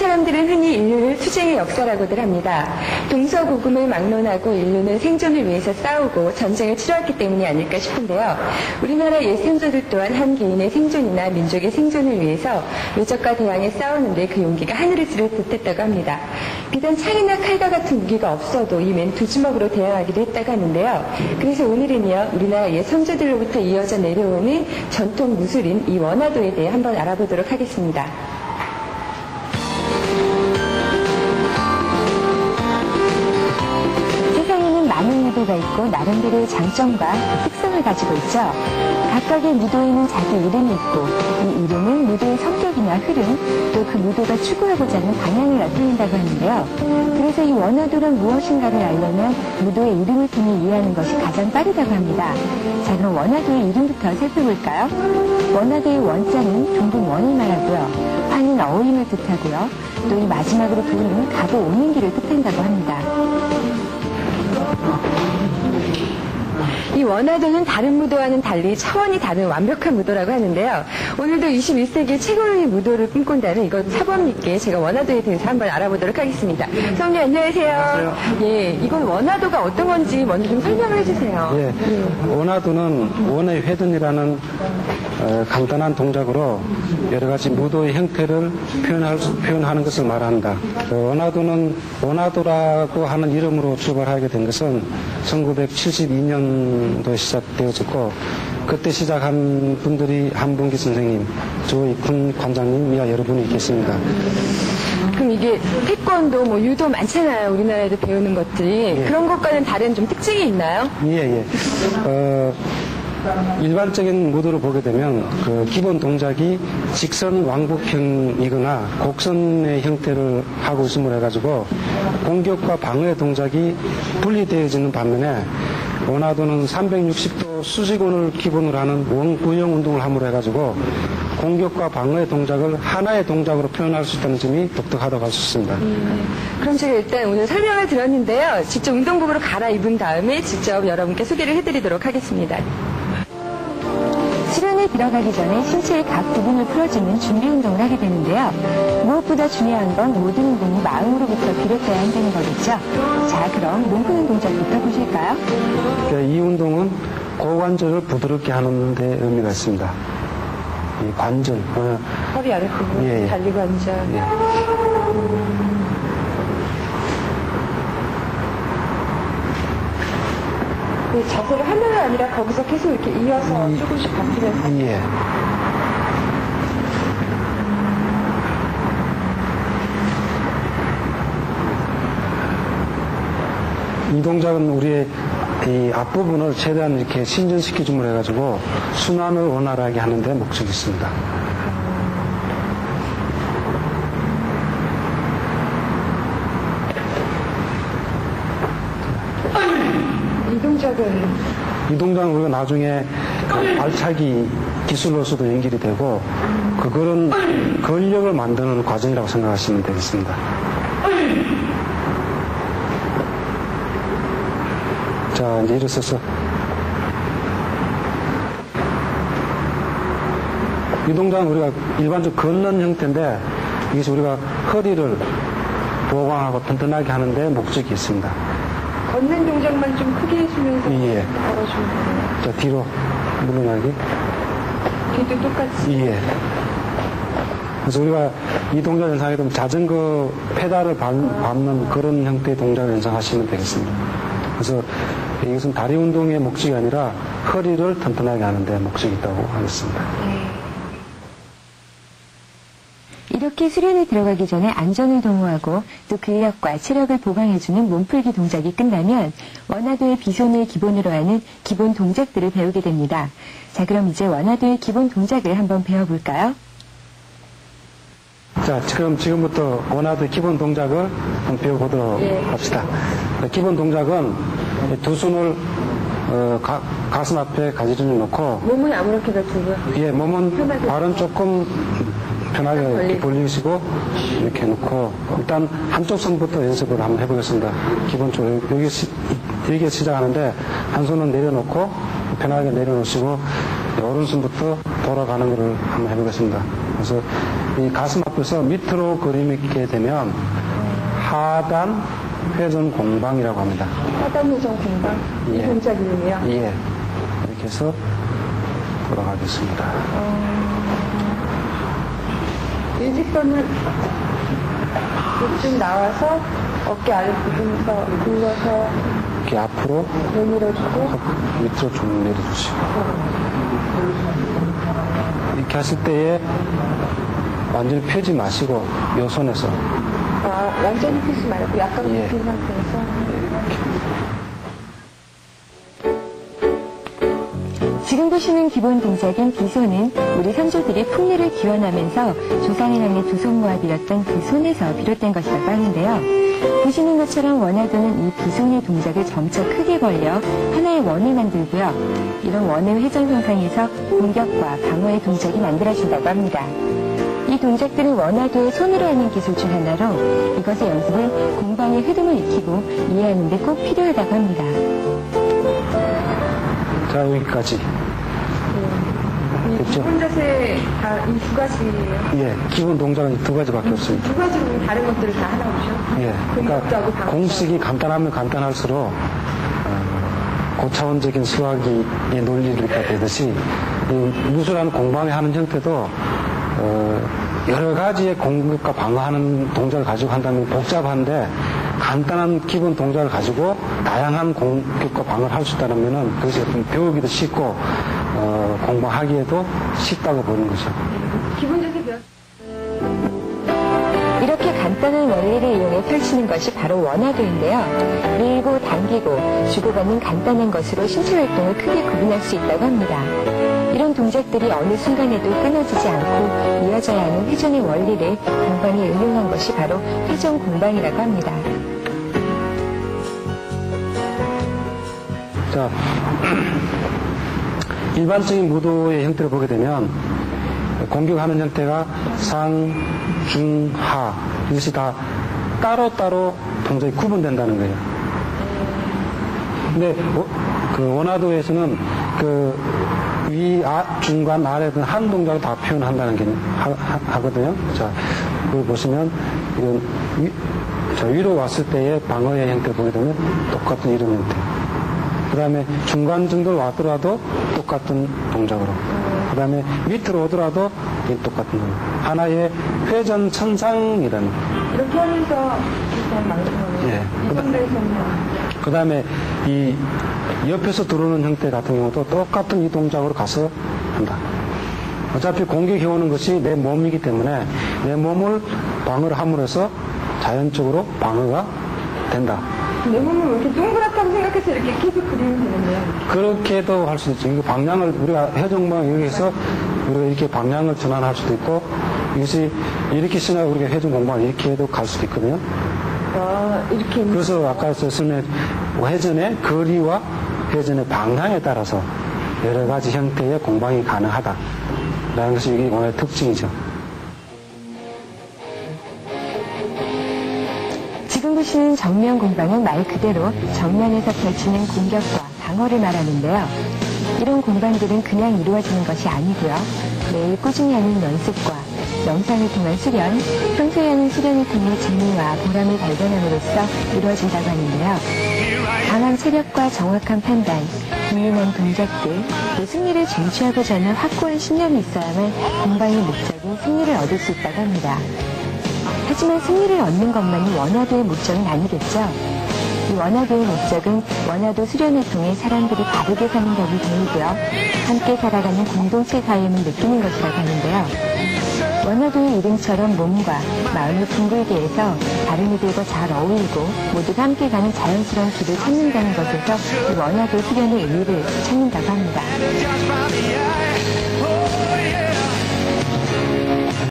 사람들은 흔히 인류를 투쟁의 역사라고들 합니다. 동서고금을 막론하고 인류는 생존을 위해서 싸우고 전쟁을 치러왔기 때문이 아닐까 싶은데요. 우리나라 옛 선조들 또한 한 개인의 생존이나 민족의 생존을 위해서 외적과 대항해 싸우는데 그 용기가 하늘을 찌를 듯했다고 합니다. 비단 창이나 칼과 같은 무기가 없어도 이 맨 두 주먹으로 대항하기도 했다고 하는데요. 그래서 오늘은요, 우리나라 옛 선조들로부터 이어져 내려오는 전통 무술인 이 원화도에 대해 한번 알아보도록 하겠습니다. 세상에는 많은 무도가 있고 나름대로의 장점과 특성을 가지고 있죠. 각각의 무도에는 자기 이름이 있고 이 이름은 무도의 성격이나 흐름, 또 그 무도가 추구하고자 하는 방향을 나타낸다고 하는데요. 그래서 이 원화도란 무엇인가를 알려면 무도의 이름을 통해 이해하는 것이 가장 빠르다고 합니다. 자, 그럼 원화도의 이름부터 살펴볼까요? 원화도의 원자는 둥근 원을 말하고요. 화는 어울림을 뜻하고요. 또 이 마지막으로 도는 가고 오는 길을 뜻한다고 합니다. 이 원화도는 다른 무도와는 달리 차원이 다른 완벽한 무도라고 하는데요. 오늘도 21세기 최고의 무도를 꿈꾼다는 이것 사범님께 제가 원화도에 대해서 한번 알아보도록 하겠습니다. 성님 안녕하세요. 안녕하세요. 예, 이건 원화도가 어떤 건지 먼저 좀 설명을 해주세요. 예, 원화도는 원의 회전이라는 간단한 동작으로 여러 가지 무도의 형태를 표현하는 것을 말한다. 원화도는 원화도라고 하는 이름으로 출발하게 된 것은 1972년도에 시작되어졌고, 그때 시작한 분들이 한봉기 선생님, 조익훈 관장님이야 여러분이 계십니다. 그럼 이게 태권도, 유도 많잖아요. 우리나라에도 배우는 것들이. 예. 그런 것과는 다른 좀 특징이 있나요? 예. 일반적인 무도를 보게 되면 그 기본 동작이 직선 왕복형이거나 곡선의 형태를 하고 있음을 해가지고 공격과 방어의 동작이 분리되어지는 반면에 원화도는 360도 수직원을 기본으로 하는 원구형 운동을 함으로 해가지고 공격과 방어의 동작을 하나의 동작으로 표현할 수 있다는 점이 독특하다고 할 수 있습니다. 그럼 제가 일단 오늘 설명을 들었는데요. 직접 운동복으로 갈아입은 다음에 직접 여러분께 소개를 해드리도록 하겠습니다. 수련에 들어가기 전에 신체의 각 부분을 풀어주는 준비 운동을 하게 되는데요. 무엇보다 중요한 건 모든 운동이 마음으로부터 비롯돼야 한다는 거겠죠. 자, 그럼 몸 푸는 동작부터 보실까요? 이 운동은 고관절을 부드럽게 하는 데 의미가 있습니다. 이 관절, 허리 아랫부분, 예. 달리관절. 예. 자세를 하나가 아니라 거기서 계속 이렇게 이어서 조금씩 바뀌면서. 예. 이 동작은 우리의 이 앞부분을 최대한 이렇게 신전시켜줌을 해가지고 순환을 원활하게 하는 데 목적이 있습니다. 이 동작은 우리가 나중에 발차기 기술로서도 연결이 되고, 그거는 근력을 만드는 과정이라고 생각하시면 되겠습니다. 자, 이제 일어서서. 이 동작은 우리가 일반적으로 걷는 형태인데, 이것이 우리가 허리를 보강하고 튼튼하게 하는데 목적이 있습니다. 걷는 동작만 좀 크게 해주면서 예. 걸어주면 돼요. 자, 뒤로 물러나기. 뒤도 똑같이. 예. 그래서 우리가 이 동작 연상하게 되면 자전거 페달을 밟는 그런 형태의 동작을 연상하시면 되겠습니다. 그래서 이것은 다리 운동의 목적이 아니라 허리를 튼튼하게 하는 데 목적이 있다고 하겠습니다. 이렇게 수련에 들어가기 전에 안전을 도모하고 또 근력과 체력을 보강해주는 몸풀기 동작이 끝나면 원화도의 비손을 기본으로 하는 기본 동작들을 배우게 됩니다. 자, 그럼 이제 원화도의 기본 동작을 한번 배워볼까요? 자, 지금부터 원화도의 기본 동작을 한번 배워보도록 합시다. 기본 동작은 두 손을 가슴 앞에 가지런히 놓고 몸은 아무렇게나 두고요. 예, 몸은 발은 조금 편하게 이렇게 벌리시고 이렇게 놓고 일단 한쪽 손부터 연습을 한번 해보겠습니다. 기본적으로 여기 시작하는데 한 손은 내려놓고 편하게 내려놓으시고 오른손부터 돌아가는 것을 한번 해보겠습니다. 그래서 이 가슴 앞에서 밑으로 그림있게 되면 하단 회전 공방이라고 합니다. 하단 회전 공방. 이 예. 동작 이름이요? 예. 이렇게 해서 돌아가겠습니다. 일직선을 이쪽 나와서 어깨 아래 부분에서 굴러서 이렇게 앞으로 내밀어주고 밑으로 좀 내려주시고. 이렇게 하실 때에 완전히 펴지 마시고, 요 손에서. 완전히 펴지 말고 약간 예. 굽힌 상태에서 지금 보시는 기본 동작인 비손은 우리 선조들이 풍류를 기원하면서 조상을 향해 두 손 모아 빌었던 그 손에서 비롯된 것이라고 하는데요. 보시는 것처럼 원화도는 이 비손의 동작을 점차 크게 벌려 하나의 원을 만들고요. 이런 원의 회전 형상에서 공격과 방어의 동작이 만들어진다고 합니다. 이 동작들은 원화도의 손으로 하는 기술 중 하나로 이것의 연습은 공방의 흐름을 익히고 이해하는 데 꼭 필요하다고 합니다. 자, 여기까지. 됐죠? 기본 자세 이 두 가지예요. 예, 기본 동작은 두 가지밖에 없습니다. 두 가지로 다른 것들을 다 하나 보죠. 예, 그러니까 공식이 간단하면 간단할수록 고차원적인 수학의 논리가 되듯이 이 무술하는 공방에 하는 형태도 여러 가지의 공격과 방어하는 동작을 가지고 한다면 복잡한데 간단한 기본 동작을 가지고 다양한 공격과 방어를 할 수 있다면 그것이 좀 배우기도 쉽고 공부하기에도 쉽다고 보는 거죠. 기본 자세 배웠 이렇게 간단한 원리를 이용해 펼치는 것이 바로 원화도인데요. 밀고 당기고 주고받는 간단한 것으로 신체 활동을 크게 구분할 수 있다고 합니다. 이런 동작들이 어느 순간에도 끊어지지 않고 이어져야 하는 회전의 원리를 공방에 응용한 것이 바로 회전 공방이라고 합니다. 자, 일반적인 무도의 형태를 보게 되면 공격하는 형태가 상, 중, 하 이것이 다 따로따로 동작이 구분된다는 거예요. 근데 그 원화도에서는 그 위, 중간, 아래 등 한 동작을 다 표현한다는 게 하거든요. 자, 그걸 보시면 이런 위로 왔을 때의 방어의 형태를 보게 되면 똑같은 이런 형태. 그 다음에 중간 정도로 왔더라도 똑같은 동작으로. 그 다음에 밑으로 오더라도 똑같은 동작. 하나의 회전 천상이라는. 이렇게 하면서 일단 만들어내요. 예. 이 정도에서는 그 다음에 이 옆에서 들어오는 형태 같은 경우도 똑같은 이 동작으로 가서 한다. 어차피 공격이 오는 것이 내 몸이기 때문에 내 몸을 방어를 함으로써 자연적으로 방어가 된다. 내 몸은 왜 이렇게 동그랗다고 생각해서 이렇게 계속 그리면 되는데요. 그렇게도 할 수 있죠. 이거 방향을 우리가 회전방 여기서 우리가 이렇게 방향을 전환할 수도 있고 이것이 이렇게 쓰나 우리가 회전 공방 이렇게 해도 갈 수도 있거든요. 이렇게. 그래서 아까 썼으면 회전의 거리와 회전의 방향에 따라서 여러 가지 형태의 공방이 가능하다라는 것이 이게 오늘의 특징이죠. 지금 보시는 정면 공방은 말 그대로 정면에서 펼치는 공격과 방어를 말하는데요. 이런 공방들은 그냥 이루어지는 것이 아니고요. 매일 꾸준히 하는 연습과 명상을 통한 수련, 평소에 하는 수련을 통해 재미와 보람을 발견함으로써 이루어진다고 하는데요. 강한 체력과 정확한 판단, 기민한 동작들, 또 승리를 쟁취하고자 하는 확고한 신념이 있어야만 공방의 목적인 승리를 얻을 수 있다고 합니다. 하지만 승리를 얻는 것만이 원화도의 목적은 아니겠죠. 이 원화도의 목적은 원화도 수련을 통해 사람들이 바르게 사는 법을 배우고요. 함께 살아가는 공동체 삶을 느끼는 것이라고 하는데요. 원화도의 이름처럼 몸과 마음을 둥글게 해서 다른 이들과 잘 어울리고 모두가 함께 가는 자연스러운 길을 찾는다는 것에서 이 원화도 수련의 의미를 찾는다고 합니다.